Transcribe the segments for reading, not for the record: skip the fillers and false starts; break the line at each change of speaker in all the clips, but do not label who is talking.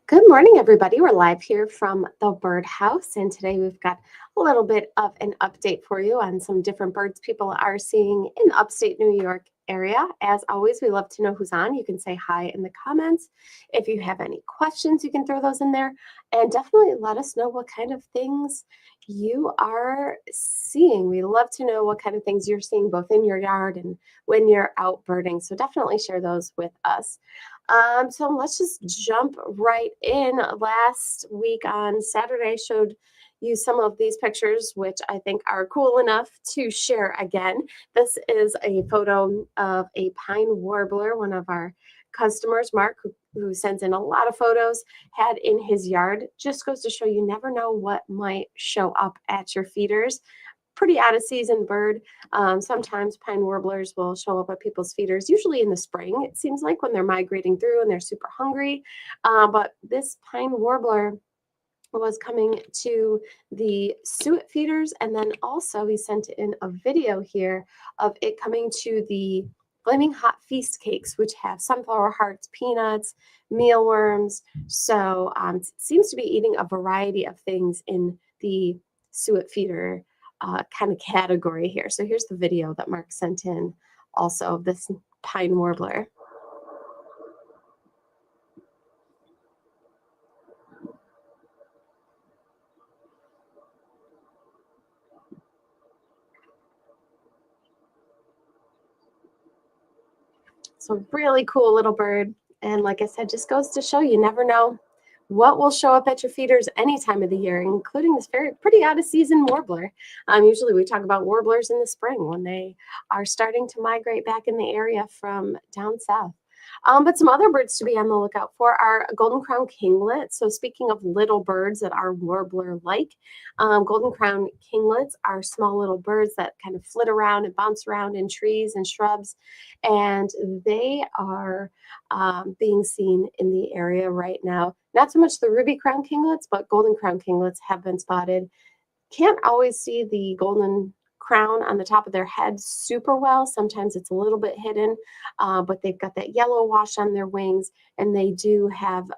Good morning, everybody. We're live here from the birdhouse, and today we've got a little bit of an update for you on some different birds people are seeing in the upstate New York area. As always, we love to know who's on. You can say hi in the comments. If you have any questions, you can throw those in there, and definitely let us know what kind of things you are seeing. We love to know what kind of things you're seeing both in your yard and when you're out birding. So definitely share those with us. So let's just jump right in. Last week on Saturday, I showed you some of these pictures, which I think are cool enough to share again. This is a photo of a pine warbler, one of our customers, Mark, who sends in a lot of photos, had in his yard. Just goes to show you never know what might show up at your feeders. Pretty out of season bird. Sometimes pine warblers will show up at people's feeders, usually in the spring, it seems like, when they're migrating through and they're super hungry. But this pine warbler was coming to the suet feeders, and then also he sent in a video here of it coming to the flaming hot feast cakes, which have sunflower hearts, peanuts, mealworms. So seems to be eating a variety of things in the suet feeder kind of category here. So here's the video that Mark sent in also of this pine warbler. So really cool little bird. And like I said, just goes to show you never know what will show up at your feeders any time of the year, including this very pretty out of season warbler. Usually we talk about warblers in the spring when they are starting to migrate back in the area from down south. But some other birds to be on the lookout for are golden crown kinglet. So speaking of little birds that are warbler-like, golden crown kinglets are small little birds that kind of flit around and bounce around in trees and shrubs, and they are being seen in the area right now. Not so much the ruby crown kinglets, but golden crown kinglets have been spotted. Can't always see the golden crown on the top of their head super well. Sometimes it's a little bit hidden, but they've got that yellow wash on their wings, and they do have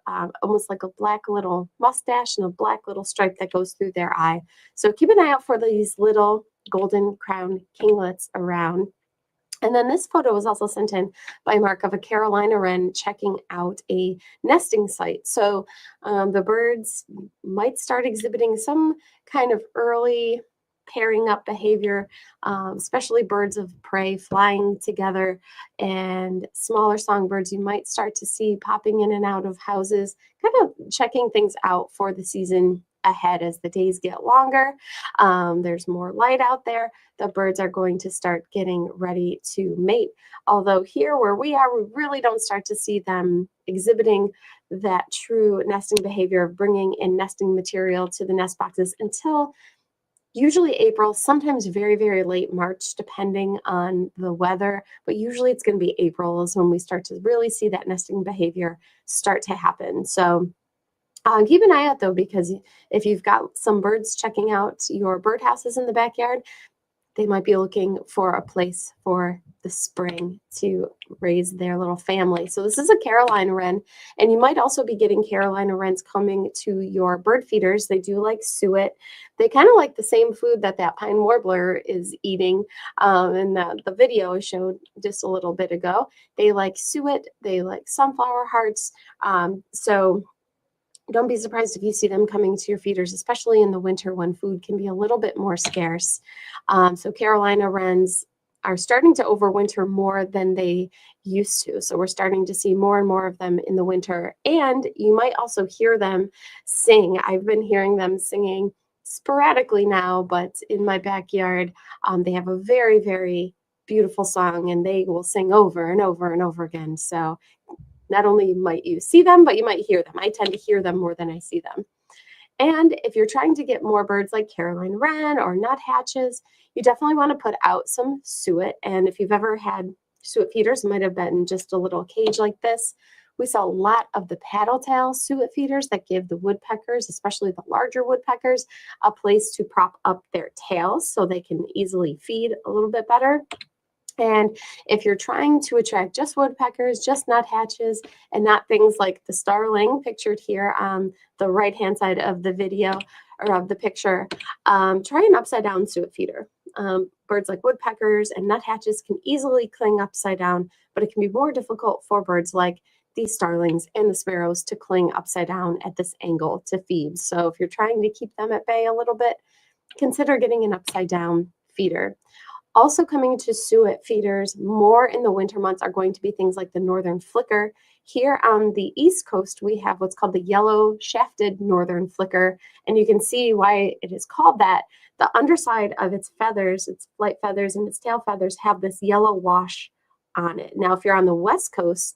almost like a black little mustache and a black little stripe that goes through their eye. So keep an eye out for these little golden crown kinglets around. And then this photo was also sent in by Mark of a Carolina wren checking out a nesting site. So the birds might start exhibiting some kind of early pairing up behavior, especially birds of prey flying together and smaller songbirds you might start to see popping in and out of houses, kind of checking things out for the season ahead as the days get longer. There's more light out there. The birds are going to start getting ready to mate. Although here where we are, we really don't start to see them exhibiting that true nesting behavior of bringing in nesting material to the nest boxes until usually April, sometimes very, very late March, depending on the weather. But usually it's going to be April is when we start to really see that nesting behavior start to happen. So keep an eye out though, because if you've got some birds checking out your birdhouses in the backyard, they might be looking for a place for the spring to raise their little family. So this is a Carolina wren, and you might also be getting Carolina wrens coming to your bird feeders. They do like suet. They kind of like the same food that that pine warbler is eating in the video I showed just a little bit ago. They like suet. They like sunflower hearts. So don't be surprised if you see them coming to your feeders, especially in the winter when food can be a little bit more scarce. So Carolina wrens are starting to overwinter more than they used to. So we're starting to see more and more of them in the winter. And you might also hear them sing. I've been hearing them singing sporadically now, but in my backyard, they have a very, very beautiful song, and they will sing over and over and over again. So not only might you see them, but you might hear them. I tend to hear them more than I see them. And if you're trying to get more birds like Carolina wren or nuthatches, you definitely want to put out some suet. And if you've ever had suet feeders, it might have been just a little cage like this. We saw a lot of the paddle-tail suet feeders that give the woodpeckers, especially the larger woodpeckers, a place to prop up their tails so they can easily feed a little bit better. And if you're trying to attract just woodpeckers, just nuthatches, and not things like the starling pictured here on the right-hand side of the video or of the picture, try an upside-down suet feeder. Birds like woodpeckers and nuthatches can easily cling upside down, but it can be more difficult for birds like these starlings and the sparrows to cling upside down at this angle to feed. So if you're trying to keep them at bay a little bit, consider getting an upside-down feeder. Also coming to suet feeders more in the winter months are going to be things like the northern flicker. Here on the East Coast, we have what's called the yellow shafted northern flicker, and you can see why it is called that. The underside of its feathers, its flight feathers and its tail feathers, have this yellow wash on it. Now, if you're on the West Coast,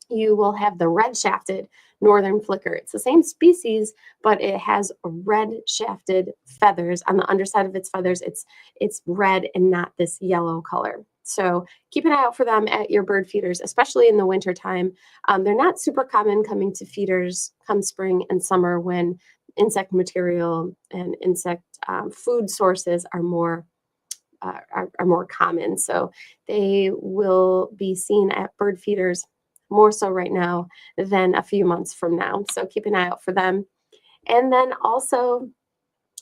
you will have the red shafted northern flicker. It's the same species, but it has red shafted feathers on the underside of its feathers. It's red and not this yellow color. So keep an eye out for them at your bird feeders, especially in the winter time. They're not super common coming to feeders come spring and summer when insect material and insect food sources are more common. So they will be seen at bird feeders more so right now than a few months from now. So keep an eye out for them. And then also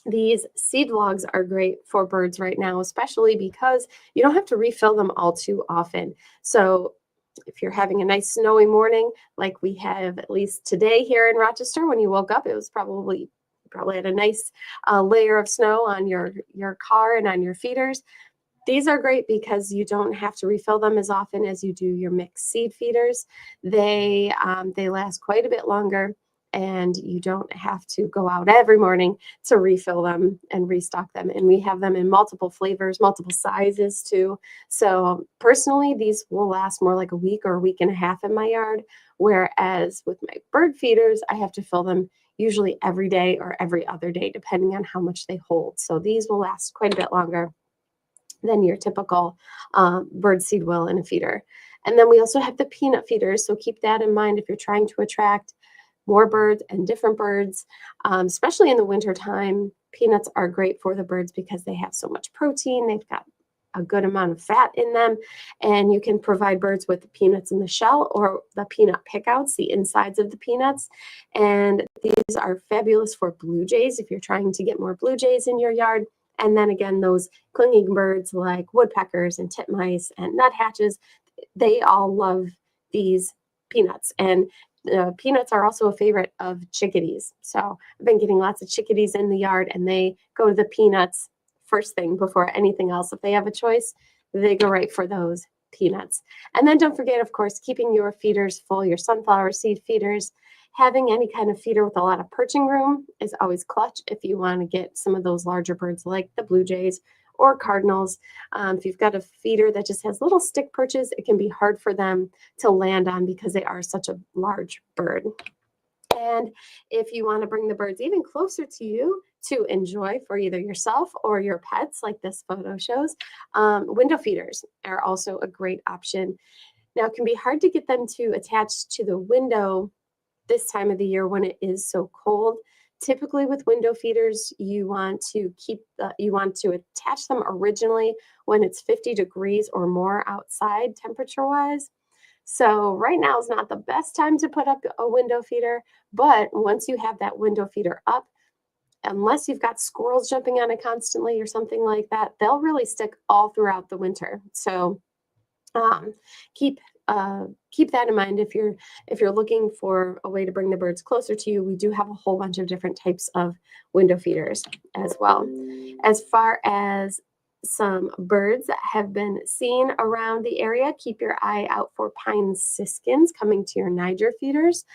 these seed logs are great for birds right now, especially because you don't have to refill them all too often. So if you're having a nice snowy morning, like we have at least today here in Rochester, when you woke up, it was probably had a nice layer of snow on your car and on your feeders. These are great because you don't have to refill them as often as you do your mixed seed feeders. They last quite a bit longer, and you don't have to go out every morning to refill them and restock them. And we have them in multiple flavors, multiple sizes too. So personally, these will last more like a week or a week and a half in my yard, whereas with my bird feeders, I have to fill them usually every day or every other day, depending on how much they hold. So these will last quite a bit longer than your typical bird seed will in a feeder. And then we also have the peanut feeders, so keep that in mind if you're trying to attract more birds and different birds, especially in the winter time. Peanuts are great for the birds because they have so much protein. They've got a good amount of fat in them, and you can provide birds with the peanuts in the shell or the peanut pickouts, the insides of the peanuts. And these are fabulous for blue jays if you're trying to get more blue jays in your yard. And then again, those clinging birds like woodpeckers and titmice and nuthatches, they all love these peanuts. And peanuts are also a favorite of chickadees. So I've been getting lots of chickadees in the yard, and they go to the peanuts first thing before anything else. If they have a choice, they go right for those peanuts. And then don't forget, of course, keeping your feeders full, your sunflower seed feeders. Having any kind of feeder with a lot of perching room is always clutch if you want to get some of those larger birds like the blue jays or cardinals. If you've got a feeder that just has little stick perches, it can be hard for them to land on because they are such a large bird. And if you want to bring the birds even closer to you to enjoy for either yourself or your pets, like this photo shows, window feeders are also a great option. Now, it can be hard to get them to attach to the window this time of the year when it is so cold. Typically with window feeders, you want to attach them originally when it's 50 degrees or more outside temperature wise. So right now is not the best time to put up a window feeder, but once you have that window feeder up, unless you've got squirrels jumping on it constantly or something like that, they'll really stick all throughout the winter. So keep that in mind if you're looking for a way to bring the birds closer to you. We do have a whole bunch of different types of window feeders as well. As far as some birds that have been seen around the area, keep your eye out for pine siskins coming to your Niger feeders.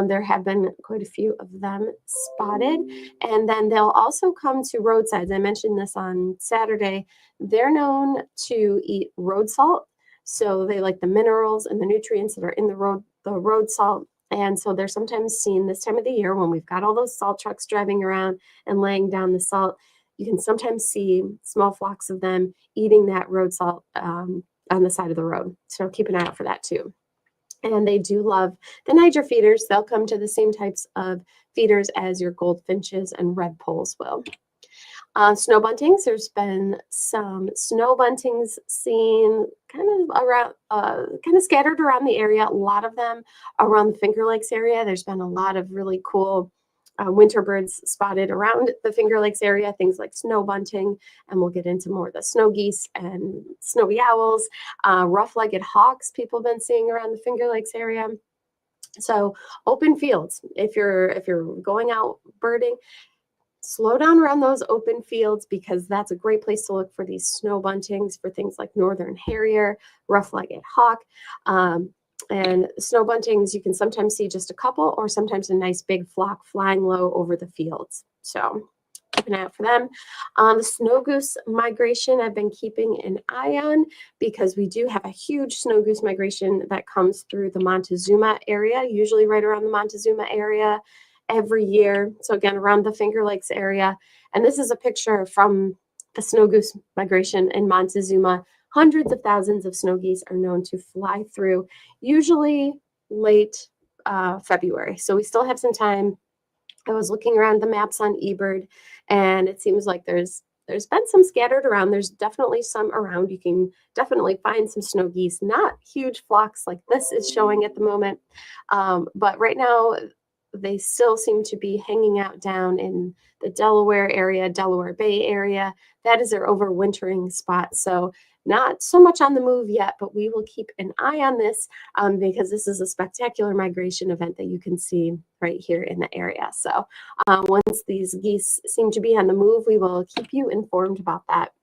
There have been quite a few of them spotted, and then they'll also come to roadsides. I mentioned this on Saturday. They're known to eat road salt. So they like the minerals and the nutrients that are in the road salt. And so they're sometimes seen this time of the year when we've got all those salt trucks driving around and laying down the salt. You can sometimes see small flocks of them eating that road salt on the side of the road. So keep an eye out for that too. And they do love the Niger feeders. They'll come to the same types of feeders as your goldfinches and red poles will. Snow buntings, there's been some snow buntings seen kind of around, kind of scattered around the area. A lot of them around the Finger Lakes area. There's been a lot of really cool winter birds spotted around the Finger Lakes area, things like snow bunting, and we'll get into more of the snow geese and snowy owls, rough-legged hawks people have been seeing around the Finger Lakes area. So open fields, if you're going out birding, slow down around those open fields because that's a great place to look for these snow buntings, for things like northern harrier, rough-legged hawk. And snow buntings, you can sometimes see just a couple or sometimes a nice big flock flying low over the fields. So keep an eye out for them. The snow goose migration, I've been keeping an eye on because we do have a huge snow goose migration that comes through the Montezuma area, usually right around the Montezuma area every year. So again, around the Finger Lakes area. And this is a picture from the snow goose migration in Montezuma. Hundreds of thousands of snow geese are known to fly through, usually late February. So we still have some time. I was looking around the maps on eBird, and it seems like there's been some scattered around. There's definitely some around. You can definitely find some snow geese, not huge flocks like this is showing at the moment. But right now, they still seem to be hanging out down in the Delaware area, Delaware Bay area. That is their overwintering spot. So not so much on the move yet, but we will keep an eye on this because this is a spectacular migration event that you can see right here in the area. So once these geese seem to be on the move, we will keep you informed about that.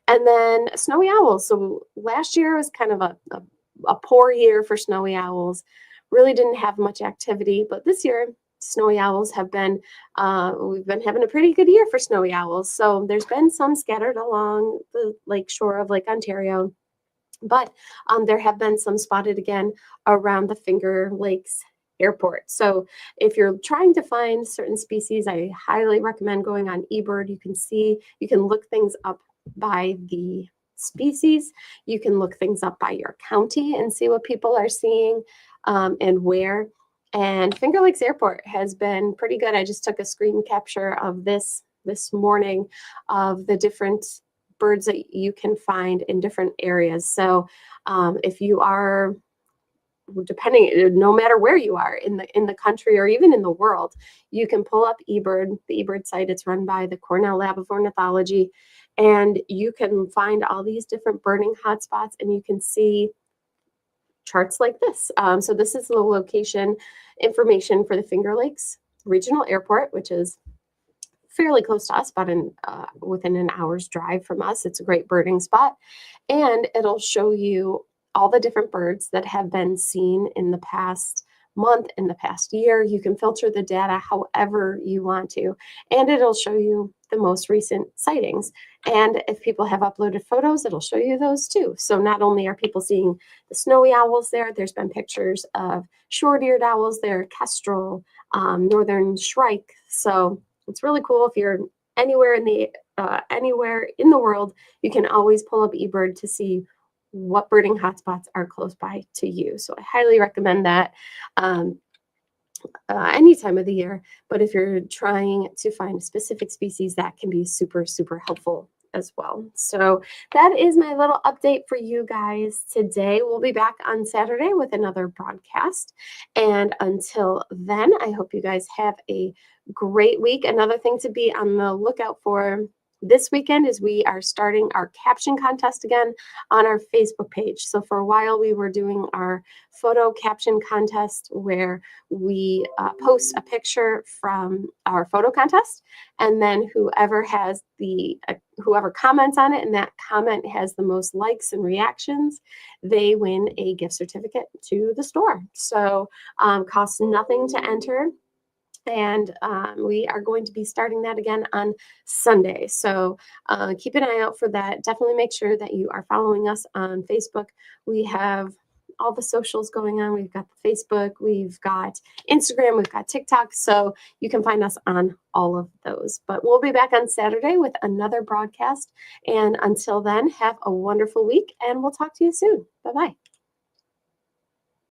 And then snowy owls. So last year was kind of a poor year for snowy owls. Really didn't have much activity, but this year snowy owls have been, we've been having a pretty good year for snowy owls. So there's been some scattered along the lake shore of Lake Ontario, but there have been some spotted again around the Finger Lakes Airport. So if you're trying to find certain species, I highly recommend going on eBird. You can look things up by the species. You can look things up by your county and see what people are seeing and where. And Finger Lakes Airport has been pretty good. I just took a screen capture of this morning of the different birds that you can find in different areas. So if you are, no matter where you are in the country or even in the world, you can pull up eBird, the eBird site. It's run by the Cornell Lab of Ornithology, and you can find all these different birding hotspots, and you can see charts like this. So this is the location information for the Finger Lakes Regional Airport, which is fairly close to us, about within an hour's drive from us. It's a great birding spot, and it'll show you all the different birds that have been seen in the past month, in the past year. You can filter the data however you want to, and it'll show you the most recent sightings. And if people have uploaded photos, it'll show you those too. So not only are people seeing the snowy owls there's been pictures of short-eared owls there, kestrel, northern shrike. So it's really cool. If you're anywhere in the world, you can always pull up eBird to see what birding hotspots are close by to you. So I highly recommend that any time of the year. But if you're trying to find a specific species, that can be super, super helpful as well. So that is my little update for you guys today. We'll be back on Saturday with another broadcast. And until then, I hope you guys have a great week. Another thing to be on the lookout for this weekend is we are starting our caption contest again on our Facebook page. So for a while we were doing our photo caption contest where we post a picture from our photo contest, and then whoever comments on it and that comment has the most likes and reactions, they win a gift certificate to the store. So costs nothing to enter. And we are going to be starting that again on Sunday. So keep an eye out for that. Definitely make sure that you are following us on Facebook. We have all the socials going on. We've got the Facebook, we've got Instagram, we've got TikTok. So you can find us on all of those. But we'll be back on Saturday with another broadcast. And until then, have a wonderful week, and we'll talk to you soon. Bye-bye.